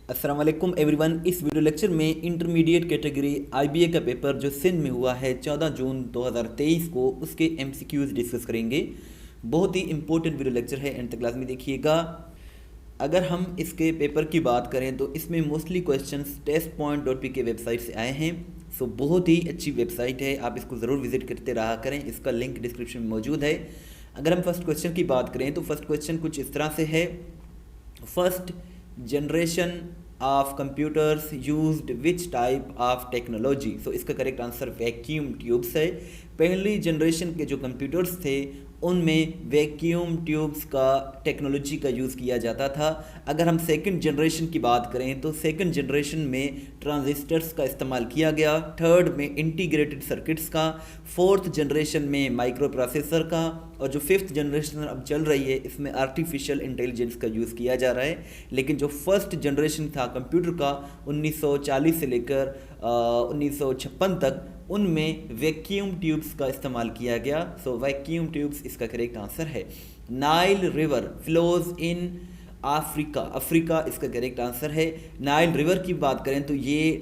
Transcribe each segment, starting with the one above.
अस्सलाम वालेकुम एवरीवन। इस वीडियो लेक्चर में इंटरमीडिएट कैटेगरी आईबीए का पेपर जो सिंध में हुआ है 14 जून 2023 को, उसके एमसीक्यूज डिस्कस करेंगे। बहुत ही इंपॉर्टेंट वीडियो लेक्चर है, एंड तक क्लास में देखिएगा। अगर हम इसके पेपर की बात करें तो इसमें मोस्टली क्वेश्चंस testpoint.pk वेबसाइट से आए हैं। सो बहुत ही अच्छी वेबसाइट है, आप इसको ज़रूर विजिट करते रहा करें। इसका लिंक डिस्क्रिप्शन में मौजूद है। अगर हम फर्स्ट क्वेश्चन की बात करें तो फर्स्ट क्वेश्चन कुछ इस तरह से है। First generation of computers used which type of technology. So इसका करेक्ट आंसर वैक्यूम ट्यूब्स है। पहली जनरेशन के जो कंप्यूटर्स थे उनमें वैक्यूम ट्यूब्स का टेक्नोलॉजी का यूज़ किया जाता था। अगर हम सेकंड जनरेशन की बात करें तो सेकंड जनरेशन में ट्रांजिस्टर्स का इस्तेमाल किया गया, थर्ड में इंटीग्रेटेड सर्किट्स का, फोर्थ जनरेशन में माइक्रो प्रोसेसर का, और जो फिफ्थ जनरेशन अब चल रही है इसमें आर्टिफिशियल इंटेलिजेंस का यूज़ किया जा रहा है। लेकिन जो फर्स्ट जनरेशन था कंप्यूटर का 1940 से लेकर 1956 तक, उनमें वैक्यूम ट्यूब्स का इस्तेमाल किया गया। सो वैक्यूम ट्यूब्स इसका करेक्ट आंसर है। Nile river flows in Africa, Africa इसका करेक्ट आंसर है। नाइल रिवर की बात करें तो ये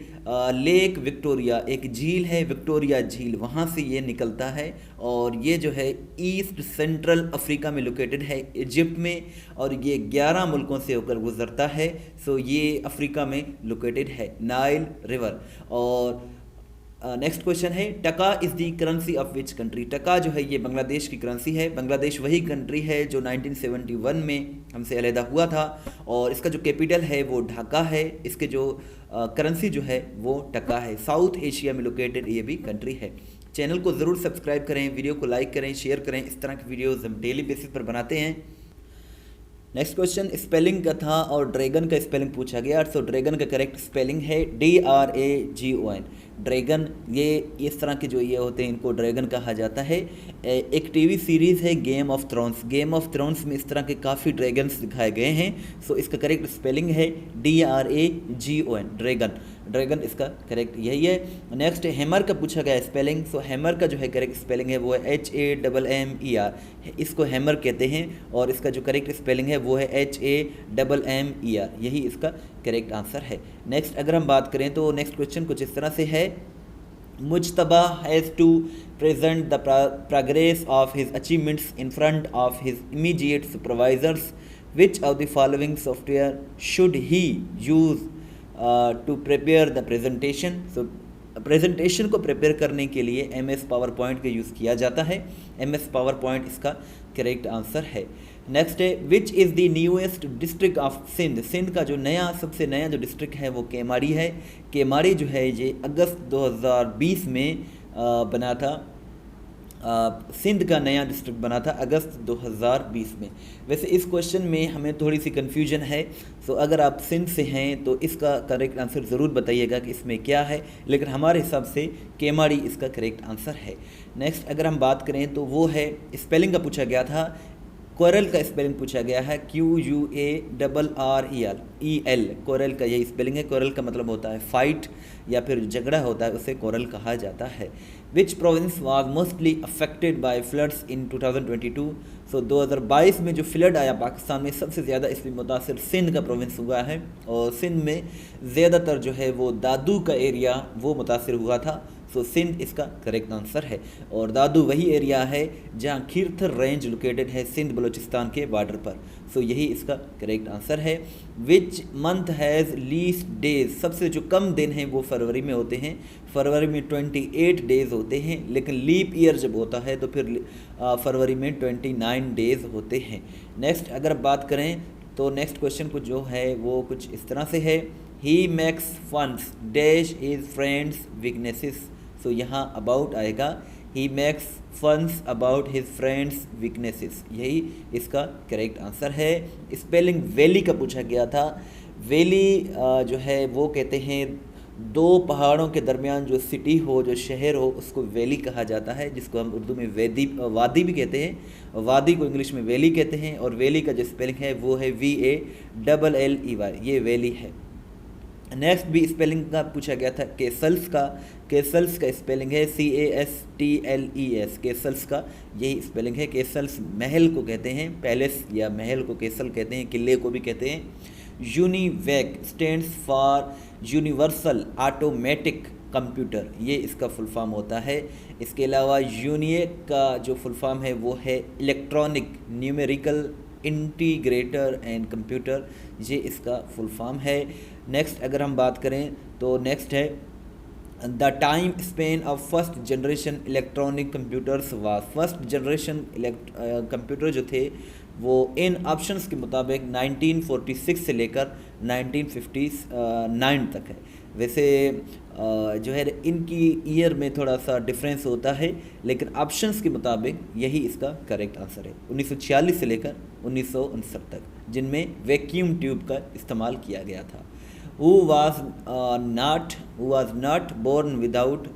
लेक विक्टोरिया, एक झील है विक्टोरिया झील, वहाँ से ये निकलता है और ये जो है ईस्ट सेंट्रल अफ्रीका में लोकेटेड है, इजिप्ट में, और ये 11 मुल्कों से होकर गुजरता है। सो ये अफ्रीका में लोकेटेड है नाइल रिवर। और नेक्स्ट क्वेश्चन है, टका is the currency of which country. टका जो है ये बांग्लादेश की करेंसी है। बांग्लादेश वही कंट्री है जो 1971 में हमसे अलहदा हुआ था, और इसका जो कैपिटल है वो ढाका है। इसके जो करेंसी जो है वो टका है। साउथ एशिया में लोकेटेड ये भी कंट्री है। चैनल को ज़रूर सब्सक्राइब करें, वीडियो को लाइक करें, शेयर करें। इस तरह की वीडियोज़ हम डेली बेसिस पर बनाते हैं। नेक्स्ट क्वेश्चन स्पेलिंग का था और ड्रैगन का स्पेलिंग पूछा गया। तो ड्रैगन का करेक्ट स्पेलिंग है DRAGON। ड्रैगन ये इस तरह के जो ये होते हैं इनको ड्रैगन कहा जाता है। एक टीवी सीरीज़ है game of thrones. Game of thrones में इस तरह के काफ़ी ड्रैगन्स दिखाए गए हैं। सो इसका करेक्ट स्पेलिंग है DRAGON, ड्रैगन। ड्रैगन इसका करेक्ट यही है। नेक्स्ट हैमर का पूछा गया स्पेलिंग। सो हैमर का जो है करेक्ट स्पेलिंग है वो है HAMMER। इसको हैमर कहते हैं और इसका जो करेक्ट स्पेलिंग है वो है HAMMER। यही इसका करेक्ट आंसर है। नेक्स्ट अगर हम बात करें तो नेक्स्ट क्वेश्चन कुछ इस तरह से है। Mujtaba has to present the progress of his achievements in front of his immediate supervisors. Which of the following software should he use to prepare the presentation. So presentation को प्रिपेयर करने के लिए MS PowerPoint का use किया जाता है। MS PowerPoint इसका correct answer है। नेक्स्ट है which is the newest district of Sindh. Sindh का जो सबसे नया जो डिस्ट्रिक्ट है वो केमाड़ी है। केमाड़ी जो है ये अगस्त 2020 में बना था। सिंध का नया डिस्ट्रिक्ट बना था अगस्त 2020 में। वैसे इस क्वेश्चन में हमें थोड़ी सी कन्फ्यूजन है। सो अगर आप सिंध से हैं तो इसका करेक्ट आंसर ज़रूर बताइएगा कि इसमें क्या है, लेकिन हमारे हिसाब से केमाड़ी इसका करेक्ट आंसर है। नेक्स्ट अगर हम बात करें तो वो है स्पेलिंग का पूछा गया था। कोरल का स्पेलिंग पूछा गया है QUARREL। कोरल का यही स्पेलिंग है। कोरल का मतलब होता है फाइट या फिर झगड़ा होता है, उसे कोरल कहा जाता है। विच province was mostly affected by floods इन 2022। सो 2022 में जो फ्लड आया पाकिस्तान में सबसे ज़्यादा इसमें मुतासिर सिंध का प्रोविंस हुआ है, और सिंध में ज़्यादातर जो है वो दादू का एरिया वो मुतासिर हुआ था। सो सिंध इसका करेक्ट आंसर है। और दादू वही एरिया है जहाँ खीरथर रेंज लोकेटेड है सिंध बलूचिस्तान के बॉर्डर पर। सो यही इसका करेक्ट आंसर है। Which month has least days. सबसे जो कम दिन हैं वो फरवरी में होते हैं। फरवरी में 28 डेज़ होते हैं, लेकिन लीप ईयर जब होता है तो फिर फरवरी में 29 डेज़ होते हैं। नेक्स्ट अगर बात करें तो नेक्स्ट क्वेश्चन कुछ जो है वो कुछ इस तरह से है। He makes funs dash his friends weaknesses. So यहाँ अबाउट आएगा। He makes funs about his friends weaknesses, यही इसका करेक्ट आंसर है। स्पेलिंग वैली का पूछा गया था। वैली जो है वो कहते हैं दो पहाड़ों के दरमियान जो सिटी हो, जो शहर हो, उसको वैली कहा जाता है, जिसको हम उर्दू में वादी भी कहते हैं। वादी को इंग्लिश में वैली कहते हैं, और वैली का जो स्पेलिंग है वो है VALLEY। ये वैली है। नेक्स्ट भी स्पेलिंग का पूछा गया था केसल्स का। केसल्स का स्पेलिंग है CASTLES। केसल्स का यही स्पेलिंग है। केसल्स महल को कहते हैं, पैलेस या महल को केसल कहते हैं, किले को भी कहते हैं। UNIVAC stands for universal automatic computer, ये इसका फुल फॉर्म होता है। इसके अलावा यूनिएक का जो फुल फॉर्म है वो है electronic numerical integrator and computer, ये इसका फुल फॉर्म है। नेक्स्ट अगर हम बात करें तो नेक्स्ट है the time span of first generation electronic computers was, first generation computer जो थे वो इन ऑप्शंस के मुताबिक 1946 से लेकर 1959 तक है। वैसे जो है इनकी ईयर में थोड़ा सा डिफरेंस होता है, लेकिन ऑप्शंस के मुताबिक यही इसका करेक्ट आंसर है, 1946 से लेकर 1959 तक, जिनमें वैक्यूम ट्यूब का इस्तेमाल किया गया था। Who was not born without,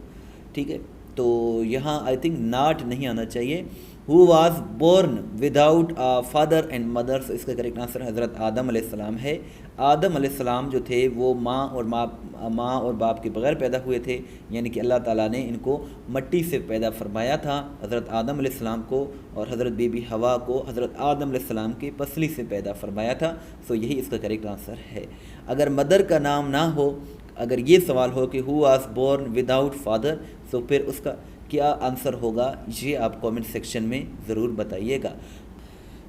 ठीक है, तो यहाँ आई थिंक नॉट नहीं आना चाहिए। Who was born without father and mother, तो इसका करेक्ट आंसर हज़रत आदम अलैहिस्सलाम है। आदम अलैहिस्सलाम जो थे वो माँ और बाप के बगैर पैदा हुए थे, यानी कि अल्लाह ताला ने इनको मट्टी से पैदा फरमाया था, हज़रत आदम अलैहिस्सलाम को, और हज़रत बीबी हवा को हज़रत आदम अलैहिस्सलाम की पसली से पैदा फरमाया था। सो यही इसका करेक्ट आंसर है। अगर मदर का नाम ना हो, अगर ये सवाल हो कि who was born without father, तो फिर उसका क्या आंसर होगा, ये आप कमेंट सेक्शन में ज़रूर बताइएगा।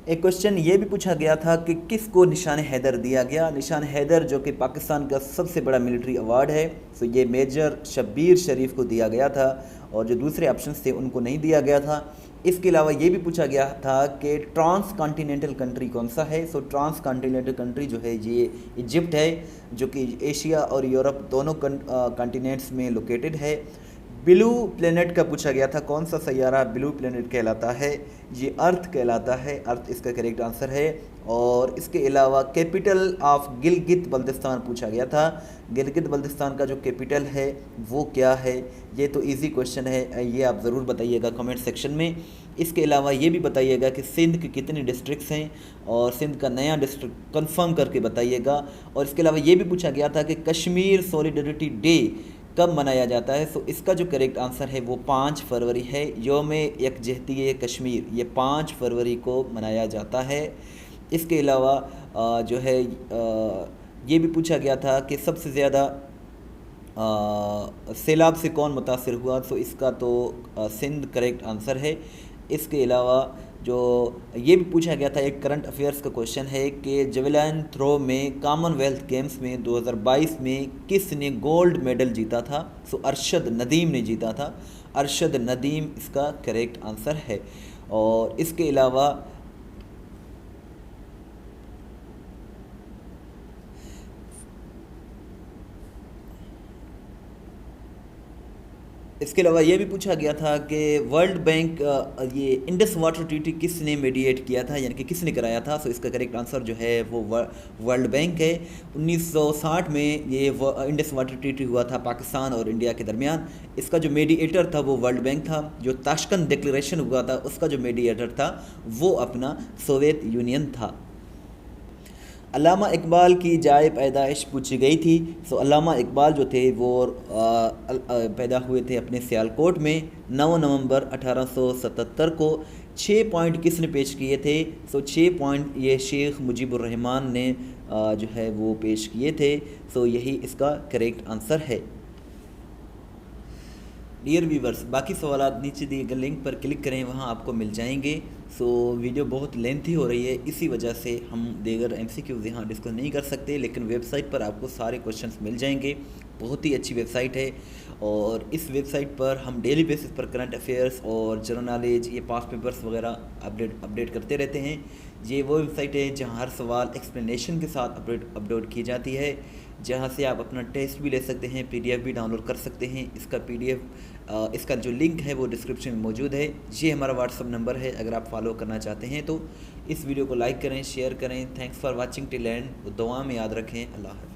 एक क्वेश्चन ये भी पूछा गया था कि किसको निशान हैदर दिया गया। निशान हैदर जो कि पाकिस्तान का सबसे बड़ा मिलिट्री अवार्ड है, तो ये मेजर शब्बीर शरीफ को दिया गया था, और जो दूसरे ऑप्शंस थे उनको नहीं दिया गया था। इसके अलावा ये भी पूछा गया था कि ट्रांस कॉन्टिनेंटल कंट्री कौन सा है। सो ट्रांस कॉन्टिनेंटल कंट्री जो है ये इजिप्ट है, जो कि एशिया और यूरोप दोनों कॉन्टिनेंट्स में लोकेटेड है। ब्लू प्लेनेट का पूछा गया था, कौन सा सैयारा ब्लू प्लेनेट कहलाता है, ये अर्थ कहलाता है, अर्थ इसका करेक्ट आंसर है। और इसके अलावा कैपिटल ऑफ गिलगित बल्तिस्तान पूछा गया था, गिलगित बल्तिस्तान का जो कैपिटल है वो क्या है। ये तो इजी क्वेश्चन है, ये आप ज़रूर बताइएगा कमेंट सेक्शन में। इसके अलावा ये भी बताइएगा कि सिंध के कितने डिस्ट्रिक्ट्स हैं, और सिंध का नया डिस्ट्रिक्ट कंफर्म करके बताइएगा। और इसके अलावा ये भी पूछा गया था कि कश्मीर सॉलिडरिटी डे कब मनाया जाता है। सो इसका जो करेक्ट आंसर है वो 5 फरवरी है। योम यकजहती कश्मीर, ये 5 फरवरी को मनाया जाता है। इसके अलावा जो है ये भी पूछा गया था कि सबसे ज़्यादा सैलाब से कौन मुतासिर हुआ, तो इसका तो सिंध करेक्ट आंसर है। इसके अलावा जो ये भी पूछा गया था, एक करंट अफेयर्स का क्वेश्चन है कि जेवलिन थ्रो में कॉमनवेल्थ गेम्स में 2022 में किसने गोल्ड मेडल जीता था। सो अरशद नदीम ने जीता था, अरशद नदीम इसका करेक्ट आंसर है। और इसके अलावा ये भी पूछा गया था कि वर्ल्ड बैंक ये इंडस वाटर ट्रीटी किसने मीडिएट किया था, यानी कि किसने कराया था। सो इसका करेक्ट आंसर जो है वो वर्ल्ड बैंक है। 1960 में ये इंडस वाटर ट्रीटी हुआ था पाकिस्तान और इंडिया के दरमियान। इसका जो मीडिएटर था वो वर्ल्ड बैंक था। जो ताशकंद डिक्लेरेशन हुआ था उसका जो मीडिएटर था वो अपना सोवियत यूनियन था। अल्लामा इकबाल की जाए पैदाइश पूछी गई थी। सो अल्लामा इकबाल जो थे वो पैदा हुए थे अपने सियालकोट में 9 नवंबर 1877 को। 6 पॉइंट किसने पेश किए थे। सो 6 पॉइंट ये शेख मुजीबुर रहमान ने जो है वो पेश किए थे। सो यही इसका करेक्ट आंसर है। डियर व्यूवर्स, बाकी सवालात नीचे दिए गए लिंक पर क्लिक करें, वहाँ आपको मिल जाएंगे। सो वीडियो बहुत लेंथी हो रही है, इसी वजह से हम दीगर MCQs यहाँ डिस्कस नहीं कर सकते, लेकिन वेबसाइट पर आपको सारे क्वेश्चंस मिल जाएंगे। बहुत ही अच्छी वेबसाइट है, और इस वेबसाइट पर हम डेली बेसिस पर करंट अफेयर्स और जनरल नॉलेज, ये पास्ट पेपर्स वगैरह अपडेट करते रहते हैं। ये वो वेबसाइट है जहाँ हर सवाल एक्सप्लेनेशन के साथ अपलोड की जाती है, जहाँ से आप अपना टेस्ट भी ले सकते हैं, PDF भी डाउनलोड कर सकते हैं। इसका PDF इसका जो लिंक है वो डिस्क्रिप्शन में मौजूद है। ये हमारा व्हाट्सअप नंबर है, अगर आप फॉलो करना चाहते हैं तो इस वीडियो को लाइक करें, शेयर करें। Thanks for watching till and. दुआ में याद रखें। अल्लाह।